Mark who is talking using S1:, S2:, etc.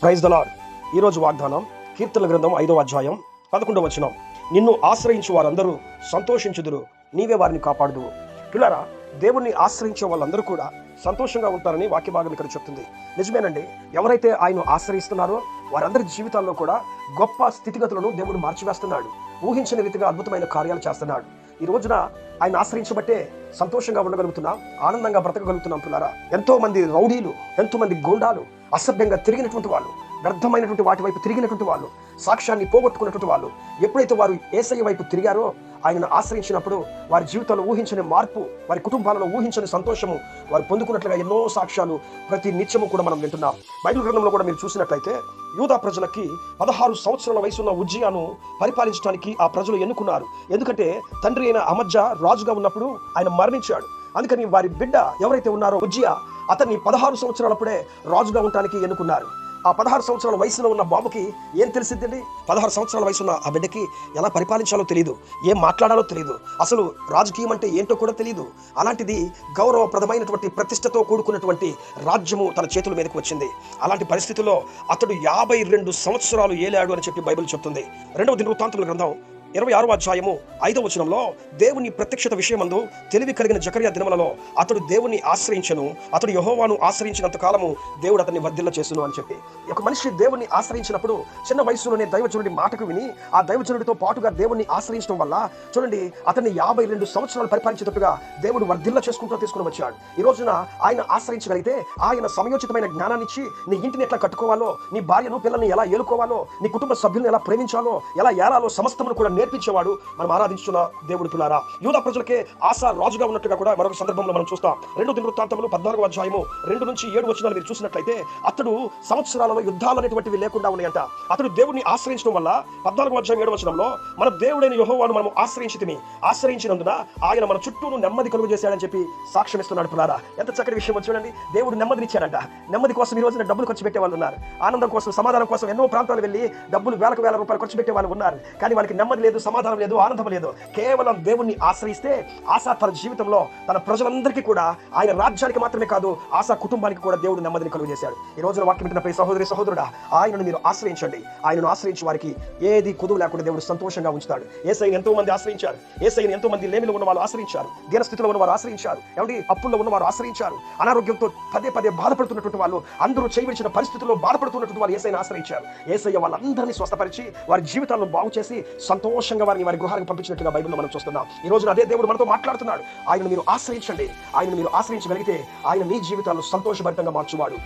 S1: Praise the lord. ఈరోజు వాగ్దానం కీర్తనల గ్రంథం 5వ అధ్యాయం 11వ వచనం. నిన్ను ఆశ్రయించు వారందరూ సంతోషించుదురు, నీవే వారిని కాపాడుదువు. పిల్లరా, దేవుణ్ణి ఆశ్రయించే వాళ్ళందరూ కూడా సంతోషంగా ఉంటారని వాక్య భాగం ఇక్కడ చెప్తుంది. నిజమేనండి. ఎవరైతే ఆయన ఆశ్రయిస్తున్నారో వారందరి జీవితాల్లో కూడా గొప్ప స్థితిగతులను దేవుడు మార్చివేస్తున్నాడు. ఊహించని రీతిగా అద్భుతమైన కార్యాలు చేస్తున్నాడు. ఈ రోజున ఆయన ఆశ్రయించబట్టే సంతోషంగా ఉండగలుగుతున్నాం, ఆనందంగా బ్రతకగలుగుతున్నాం. పిల్లరా, ఎంతో మంది రౌడీలు, ఎంతో మంది గూండాలు, అసభ్యంగా తిరిగినటువంటి వాళ్ళు, వ్యర్థమైనటువంటి వాటి వైపు తిరిగినటువంటి వాళ్ళు, సాక్ష్యాన్ని పోగొట్టుకున్నటువంటి వాళ్ళు ఎప్పుడైతే వారు యేసయ్య వైపు తిరిగారో, ఆయనను ఆశ్రయించినప్పుడు వారి జీవితంలో ఊహించని మార్పు, వారి కుటుంబాలలో ఊహించని సంతోషము వారు పొందుకున్నట్లుగా ఎన్నో సాక్ష్యాలు ప్రతి నిత్యము కూడా మనం వింటున్నాం. బైబిల్ గ్రంథంలో కూడా మీరు చూసినట్లయితే యూదా ప్రజలకి 16 సంవత్సరాల వయసున్న ఉజ్జియాను పరిపాలించడానికి ఆ ప్రజలు ఎన్నుకున్నారు. ఎందుకంటే తండ్రి అయిన అమజ్జా రాజుగా ఉన్నప్పుడు ఆయన మరణించాడు. అందుకని వారి బిడ్డ ఎవరైతే ఉన్నారో ఉజ్జియా, అతన్ని 16 సంవత్సరాలప్పుడే రాజుగా ఉండటానికి ఎన్నుకున్నారు. ఆ 16 సంవత్సరాల వయసులో ఉన్న బాబుకి ఏం తెలిసిద్దండి? 16 సంవత్సరాల వయసున్న ఆ బిడ్డకి ఎలా పరిపాలించాలో తెలియదు, ఏం మాట్లాడాలో తెలియదు, అసలు రాజకీయం అంటే ఏంటో కూడా తెలియదు. అలాంటిది గౌరవప్రదమైనటువంటి ప్రతిష్టతో కూడుకున్నటువంటి రాజ్యము తన చేతుల మీదకి వచ్చింది. అలాంటి పరిస్థితుల్లో అతడు 52 సంవత్సరాలు ఏలాడు అని చెప్పి బైబిల్ చెప్తుంది. 2వ దినవృత్తాంతముల గ్రంథం 26వ అధ్యాయము 5వ వచనంలో దేవుని ప్రత్యక్షత విషయమందు తెలివి కలిగిన జకర్యా దినములలో అతడు దేవుని ఆశ్రయించను, అతడు యెహోవాను ఆశ్రయించినంత కాలము దేవుడు అతన్ని వర్ధిల్ల చేసును అని చెప్పి. ఒక మనిషి దేవుని ఆశ్రయించినప్పుడు చిన్న వయసులోనే దైవజనుడి మాటకు విని ఆ దైవజనుడితో పాటుగా దేవుని ఆశ్రయించడం వల్ల చూడండి, అతన్ని 52 సంవత్సరాలు పరిపాలించేటట్టుగా దేవుడు వర్ధిల్ల చేసుకుంటూ తీసుకుని వచ్చాడు. ఈ రోజున ఆయన ఆశ్రయించగలిగితే ఆయన సమయోచితమైన జ్ఞానాన్నిచ్చి నీ ఇంటిని ఎట్లా కట్టుకోవాలో, నీ భార్యను పిల్లల్ని ఎలా ఏలుకోవాలో, నీ కుటుంబ సభ్యులను ఎలా ప్రేమించాలో, ఎలా ఏలాలో సమస్తమును కూడా నేర్పించేవాడు మనం ఆరాధించున్న దేవుడు. పిల్లారా, యూదా ప్రజలకే ఆసా రాజుగా ఉన్నట్టుగా కూడా మరొక సందర్భంలో మనం చూస్తాం. 2వ దినవృత్తాంతములు 14వ అధ్యాయము 2 నుంచి 7 వచనాలు మీరు చూసినట్లయితే అతడు సంవత్సరాలలో యుద్ధాలు అనేటువంటివి లేకుండా ఉన్నాయంట. అతడు దేవుడిని ఆశ్రయించడం వల్ల 14వ అధ్యాయం 7వ వచనంలో మన దేవుడైన యెహోవాను మనం ఆశ్రయించినందున ఆయన మన చుట్టూను నెమ్మది కలుగు చేశాడని చెప్పి సాక్ష్యం ఇస్తున్నాడు. పిల్లారా, ఎంత చక్కటి విషయం చూడండి. దేవుడు నెమ్మదినిచ్చాడంట. నెమ్మది కోసం ఈ రోజున డబ్బులు ఖర్చు పెట్టే వాళ్ళు ఉన్నారు. ఆనందం కోసం, సమాధానం కోసం ఎన్నో ప్రాంతాలు వెళ్ళి డబ్బులు వేల రూపాయలు ఖర్చు పెట్టే వాళ్ళు ఉన్నారు. కానీ వాళ్ళకి నెమ్మది లేదు, సమాధానం లేదు, ఆనందం లేదు. కేవలం దేవుణ్ణి ఆశ్రయిస్తే ఆశా తన జీవితంలో తన ప్రజలందరికీ కూడా, ఆయన రాజ్యానికి మాత్రమే కాదు ఆశా కుటుంబానికి కూడా దేవుడు నెమ్మదిని కలుగు చేశాడు. ఈ రోజున వాక్యం వింటున్న ప్రియ సహోదరి సహోదరుడా, ఆయనను మీరు ఆశ్రయించండి. ఆయనను ఆశ్రయించి వారికి ఏది కుదువు లేకుండా దేవుడు సంతోషంగా ఉంచుతాడు. యేసయ్యను ఎంతో మంది ఆశ్రయించారు. యేసయ్యను ఎంతో మంది లేమిలో ఉన్న వాళ్ళు ఆశ్రయించారు, దీనస్థితిలో ఉన్న వారు ఆశ్రయించారు, ఏమండి అప్పుల్లో ఉన్న వారు ఆశ్రయించారు, అనారోగ్యంతో పదే బాధపడుతున్నటువంటి వాళ్ళు, అందరూ చేయవలసిన పరిస్థితుల్లో బాధపడుతున్నటువంటి వాళ్ళు యేసయ్యను ఆశ్రయించారు. యేసయ్య వాళ్ళందరినీ స్వస్థపరిచి వారి జీవితాలను బాగు చేసి సంతోషంగా వారి గృహానికి పంపించినట్టుగా బైబిల్లో మనం చూస్తున్నాం. ఈ రోజున అదే దేవుడు మనతో మాట్లాడుతున్నాడు. ఆయనను మీరు ఆశ్రయించండి. ఆయనను మీరు ఆశ్రయించగలిగితే ఆయన మీ జీవితాలను సంతోషభరితంగా మార్చువాడు.